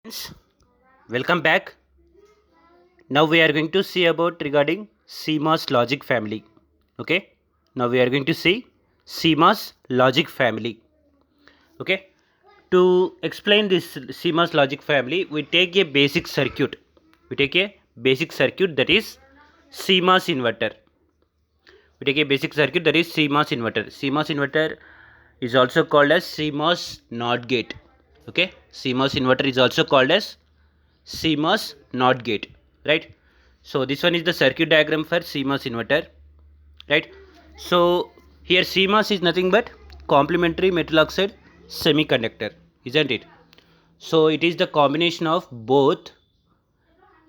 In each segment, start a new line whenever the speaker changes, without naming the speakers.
Friends, welcome back. Now we are going to see about regarding CMOS logic family. Okay. Now we are going to see CMOS logic family. Okay. To explain this CMOS logic family, we take a basic circuit. We take a basic circuit that is CMOS inverter. We take a basic circuit that is CMOS inverter. CMOS inverter is also called as CMOS NOT gate. Okay. CMOS inverter is also called as CMOS NOT gate, right? So this one is the circuit diagram for CMOS inverter, right? So here CMOS is nothing but complementary metal oxide semiconductor, isn't it? So it is the combination of both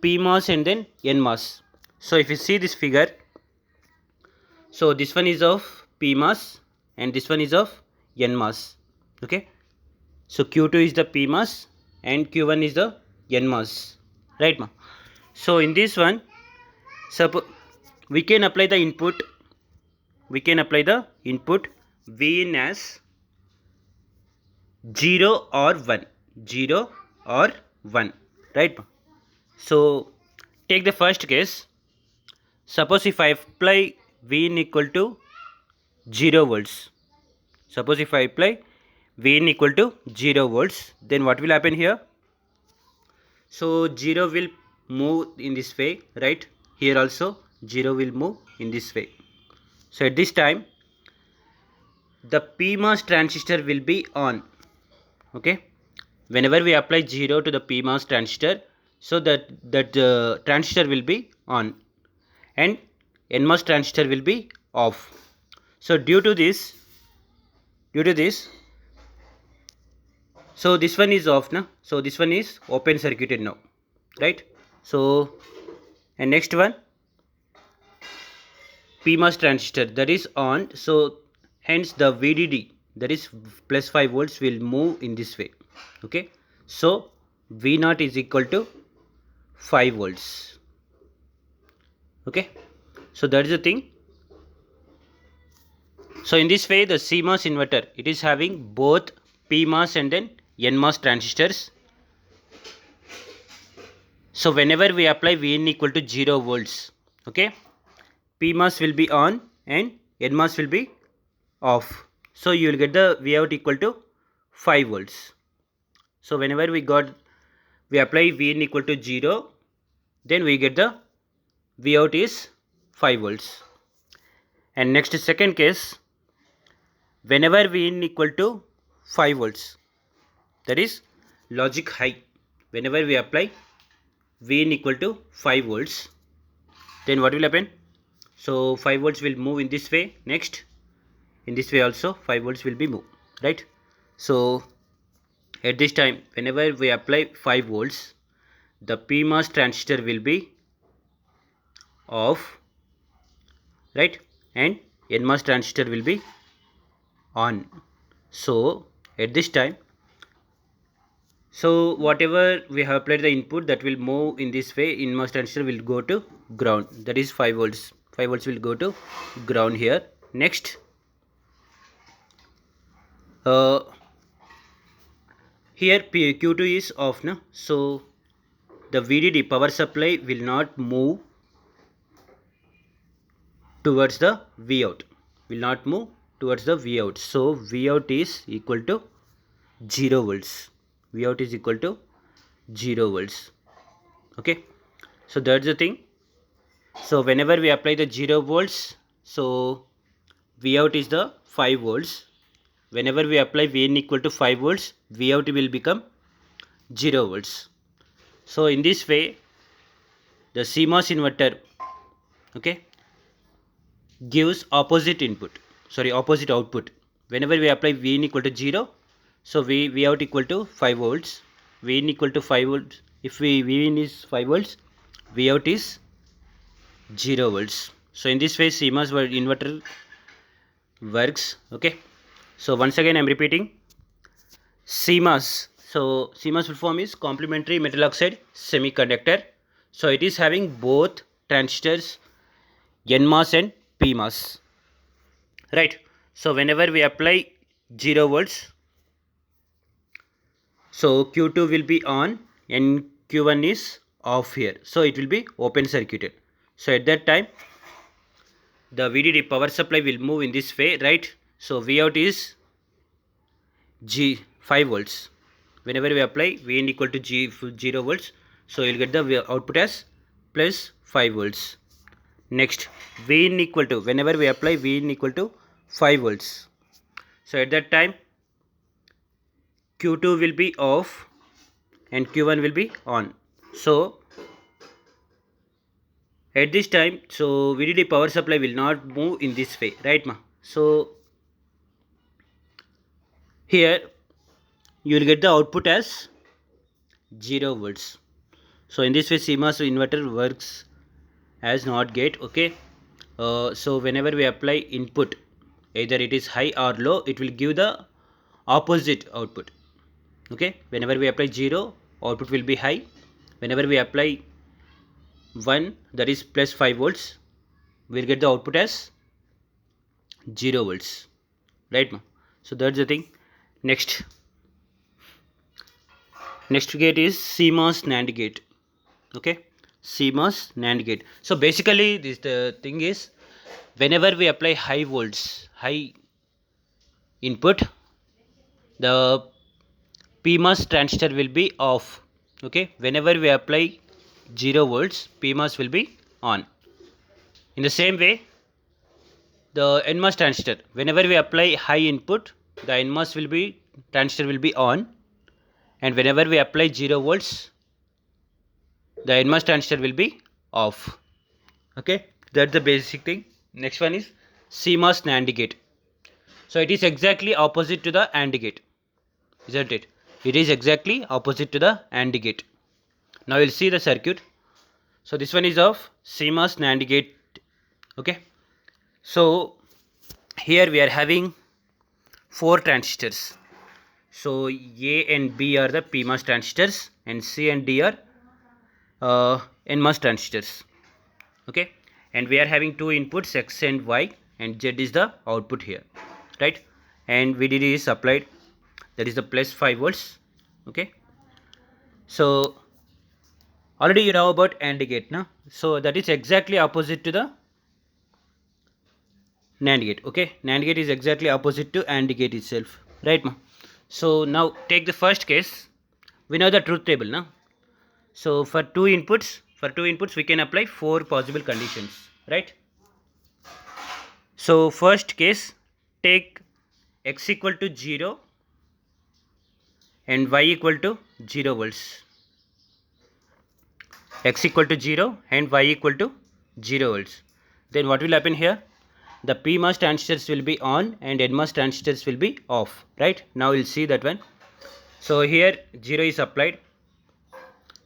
PMOS and then NMOS. So if you see this figure, so this one is of PMOS and this one is of NMOS. Okay. So Q2 is the PMOS and Q1 is the NMOS, right ma? So in this one, suppose we can apply the input, V in as 0 or 1, 0 or 1, right? So take the first case. Suppose if I apply V in equal to 0 volts, suppose if I apply V in equal to 0 volts, then what will happen here? So 0 will move in this way, right? Here also 0 will move in this way. So at this time the PMOS transistor will be on. Okay, whenever we apply 0 to the PMOS transistor, so that transistor will be on and NMOS transistor will be off. So due to this, so this one is off now. So this one is open circuited now, right? So and next one PMOS transistor that is on. So hence the VDD, that is plus 5 volts, will move in this way. Okay, so V0 is equal to 5 volts. Okay, so that is the thing. So in this way the CMOS inverter, it is having both PMOS and then NMOS transistors. So whenever we apply Vn equal to 0 volts, okay, PMOS will be on and NMOS will be off. So you will get the Vout equal to 5 volts. So whenever we apply Vn equal to 0, then we get the Vout is 5 volts. And next second case, whenever Vn equal to 5 volts, that is logic high, whenever we apply Vn equal to 5 volts, then what will happen? So 5 volts will move in this way. Next, in this way also 5 volts will be moved, right? So at this time whenever we apply 5 volts, the PMOS transistor will be off, right? And NMOS transistor will be on. So at this time, so whatever we have applied the input, that will move in this way. NMOS transistor will go to ground, that is 5 volts. 5 volts will go to ground here. Next, here Q2 is off now, so the VDD power supply will not move towards the Vout, so Vout is equal to 0 volts. Vout is equal to 0 volts. Okay, so that's the thing. So whenever we apply the 0 volts, so Vout is the 5 volts. Whenever we apply Vn equal to 5 volts, Vout will become 0 volts. So in this way the CMOS inverter, okay, gives opposite output. Whenever we apply Vn equal to 0, so Vout equal to 5 volts, Vn equal to 5 volts. If Vn is 5 volts, Vout is 0 volts. So in this way CMOS inverter works. Okay, so once again I am repeating CMOS. So CMOS full form is complementary metal oxide semiconductor. So it is having both transistors NMOS and PMOS, right? So whenever we apply 0 volts, so Q2 will be on and Q1 is off here, so it will be open circuited. So at that time the VDD power supply will move in this way, right? So V out is G 5 volts. Whenever we apply V in equal to G 0 volts, so you'll get the output as plus 5 volts. Next, V in equal to, whenever we apply V in equal to 5 volts, so at that time Q2 will be off and Q1 will be on. So at this time, so VDD power supply will not move in this way, right ma? So here you will get the output as 0 volts. So in this way CMOS inverter works as NOT gate. Okay, so whenever we apply input, either it is high or low, it will give the opposite output. Okay, whenever we apply 0, output will be high. Whenever we apply 1, that is plus 5 volts, we'll get the output as 0 volts, right ma? So that's the thing. Next gate is CMOS NAND gate. Okay, CMOS NAND gate. So basically this the thing is, whenever we apply high volts, high input, the PMOS transistor will be off. Okay, whenever we apply 0 volts, PMOS will be on. In the same way, the NMOS transistor, whenever we apply high input, the NMOS will be transistor will be on, and whenever we apply 0 volts, the NMOS transistor will be off. Okay, that's the basic thing. Next one is CMOS NAND gate. So it is exactly opposite to the AND gate, isn't it? It is exactly opposite to the AND gate. Now we'll see the circuit. So this one is of CMOS NAND gate. Okay, so here we are having 4 transistors. So A and B are the PMOS transistors, and C and D are NMOS transistors. Okay, and we are having 2 inputs, X and Y, and Z is the output here, right? And VDD is applied, that is the plus 5 volts. Okay, so already you know about AND gate now, so that is exactly opposite to the NAND gate. Okay, NAND gate is exactly opposite to AND gate itself, right ma? So now take the first case. We know the truth table now. So for two inputs we can apply 4 possible conditions, right? So first case, take X equal to 0 and Y equal to 0 volts. X equal to 0 and Y equal to 0 volts. Then what will happen here? The PMOS transistors will be on and NMOS transistors will be off, right? Now we'll see that one. So here 0 is applied.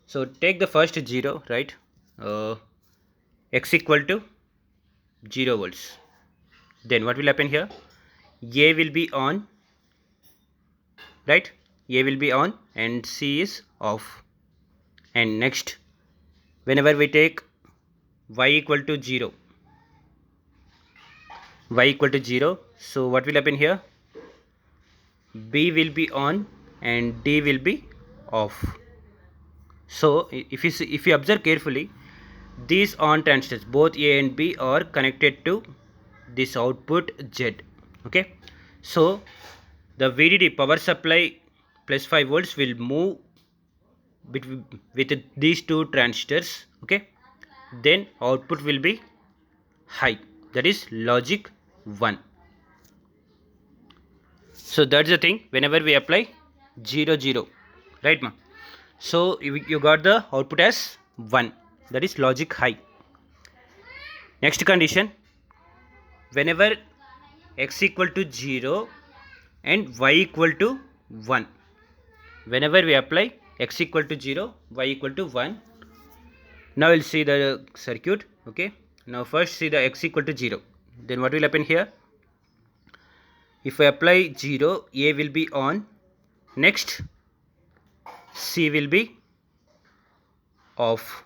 So take the first 0, right? X equal to 0 volts. Then what will happen here? A will be on, right? A will be on and C is off. And next, whenever we take Y equal to 0, so what will happen here? B will be on and D will be off. So if you observe carefully, these on transistors, both A and B, are connected to this output Z. Okay, so the VDD power supply plus 5 volts will move with these 2 transistors. Okay, then output will be high, that is logic 1. So that's the thing, whenever we apply 0 0, right ma? So you got the output as 1, that is logic high. Next condition, whenever X equal to 0 and Y equal to 1, whenever we apply X equal to 0, Y equal to 1, now we'll see the circuit. Okay, now first see the X equal to 0. Then what will happen here? If I apply 0, A will be on, next C will be off.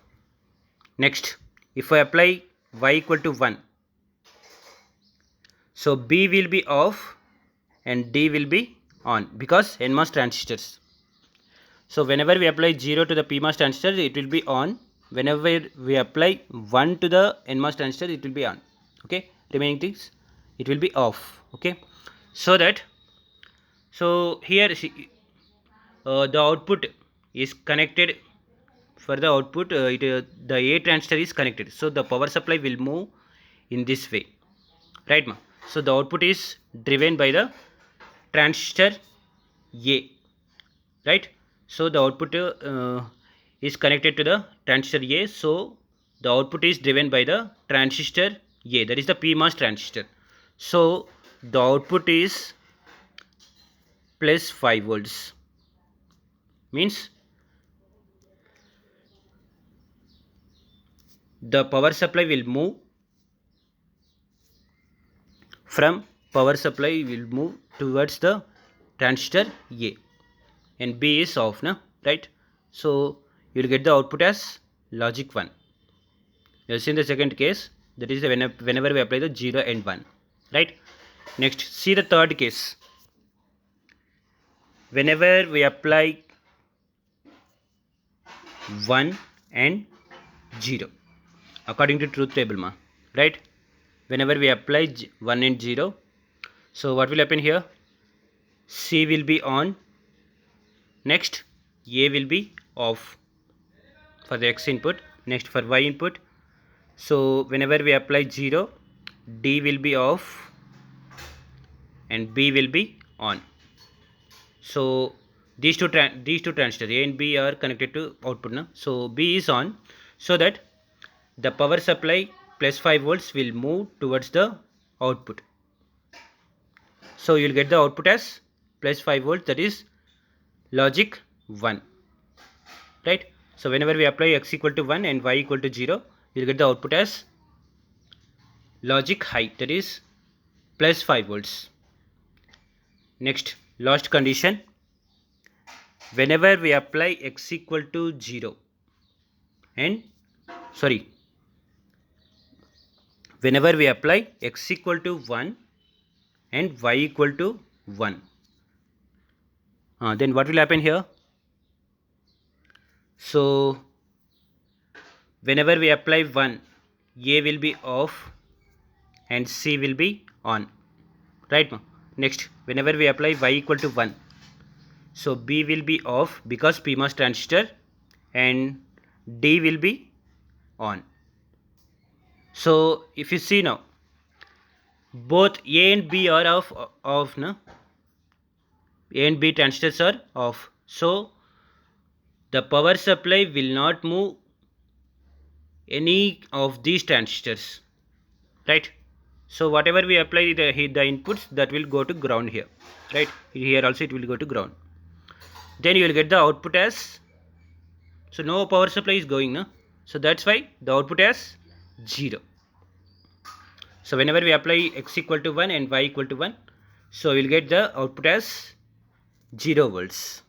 Next, if I apply Y equal to 1, so B will be off and D will be on, because NMOS transistors. So whenever we apply 0 to the PMOS transistor, it will be on. Whenever we apply 1 to the NMOS transistor, it will be on. Okay, remaining things it will be off. Okay, so here the output is connected. For the output, the A transistor is connected, so the power supply will move in this way, right ma? So the output is driven by the transistor A, right? So the output is connected to the transistor A, so the output is driven by the transistor A, that is the PMOS transistor. So the output is plus 5 volts, means the power supply will move from power supply will move towards the transistor A, and B is off now, right? So you will get the output as logic 1. You will see in the second case, that is whenever we apply the 0 and 1, right? Next, see the third case. Whenever we apply 1 and 0 according to truth table ma, right? Whenever we apply 1 and 0, so what will happen here? C will be on, next A will be off for the X input, next for Y input. So whenever we apply 0, D will be off and B will be on. So these two transistors A and B are connected to output now. So B is on, so that the power supply plus 5 volts will move towards the output. So you will get the output as plus 5 volts, that is logic 1, right? So whenever we apply X equal to 1 and Y equal to 0, you will get the output as logic high, that is plus 5 volts. Next, last condition. Whenever we apply X equal to 0 and whenever we apply X equal to 1 and Y equal to 1, then what will happen here? So whenever we apply 1, A will be off and C will be on, right? Next, whenever we apply Y equal to 1, so B will be off because PMOS transistor, and D will be on. So if you see now, both A and B are off no? A and B transistors are off, so the power supply will not move any of these transistors, right? So whatever we apply the inputs, that will go to ground here, right? Here also it will go to ground. Then you will get the output as, so no power supply is going now, so that's why the output as 0. So whenever we apply X equal to 1 and Y equal to 1, so we will get the output as 0 volts,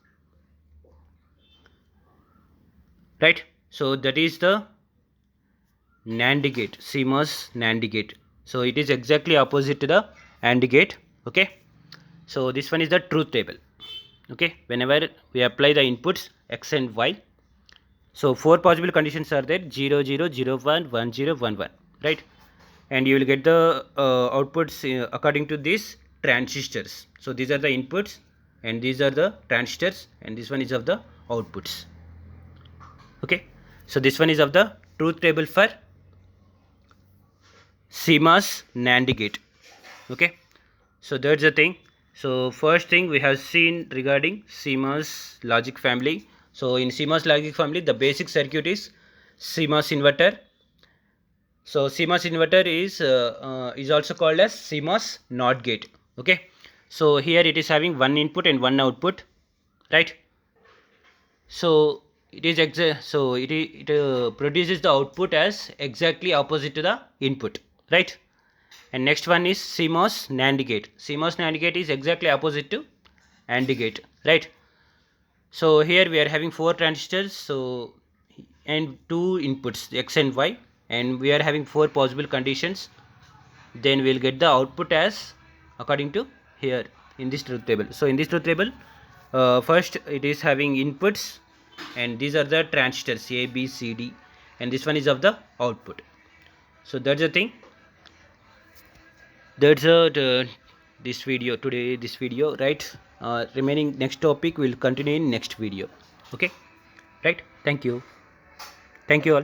right? So that is the NAND gate, CMOS NAND gate. So it is exactly opposite to the AND gate. Okay, so this one is the truth table. Okay, whenever we apply the inputs X and Y, so 4 possible conditions are there: 0 0 0 1 1 0 1 1, right? And you will get the outputs according to these transistors. So these are the inputs and these are the transistors, and this one is of the outputs. Okay, so this one is of the truth table for CMOS NAND gate. Okay, so that's the thing. So first thing we have seen regarding CMOS logic family. So in CMOS logic family, the basic circuit is CMOS inverter. So CMOS inverter is also called as CMOS NOT gate. Okay, so here it is having one input and one output, right? So it is it produces the output as exactly opposite to the input, right? And next one is CMOS NAND gate. CMOS NAND gate is exactly opposite to AND gate, right? So here we are having 4 transistors, so and 2 inputs X and Y, and we are having 4 possible conditions. Then we will get the output as according to here in this truth table. So in this truth table, First it is having inputs, and these are the transistors A, B, C, D, and this one is of the output. So that's the thing. That's this video today, this video, right? Remaining next topic will continue in next video. Okay, right? Thank you all.